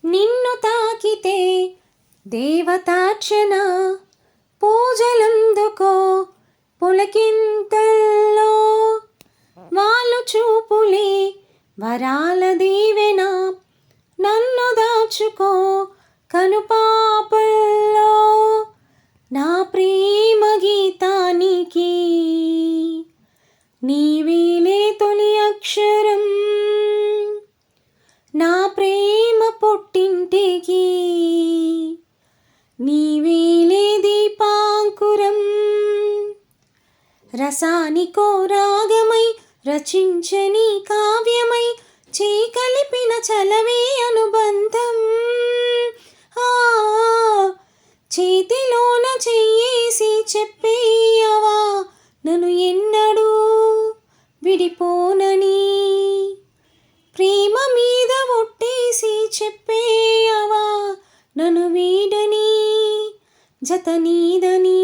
నిన్ను తాకితే దేవతార్చన పూజలందుకో పులకింతల్లో వాళ్ళు చూపులే వరాల దీవెన నన్ను దాచుకో కనుపాపల్లో నా ప్రేమ గీతానికి నీవేలే తొలి అక్షరం నా ప్రేమ పొట్టింటికి నీవేలే దీపాంకురం రసానికో రాగమై రచించని కావ్యమై చీకలిపిన చలవే అనుబంధం చేతిలోన చెయ్యేసి చెప్పేయవా నన్ను ఎన్నడూ విడిపోనని ప్రేమ మీద ఒట్టేసి చెప్పేయవా నన్ను వీడని జత నీదని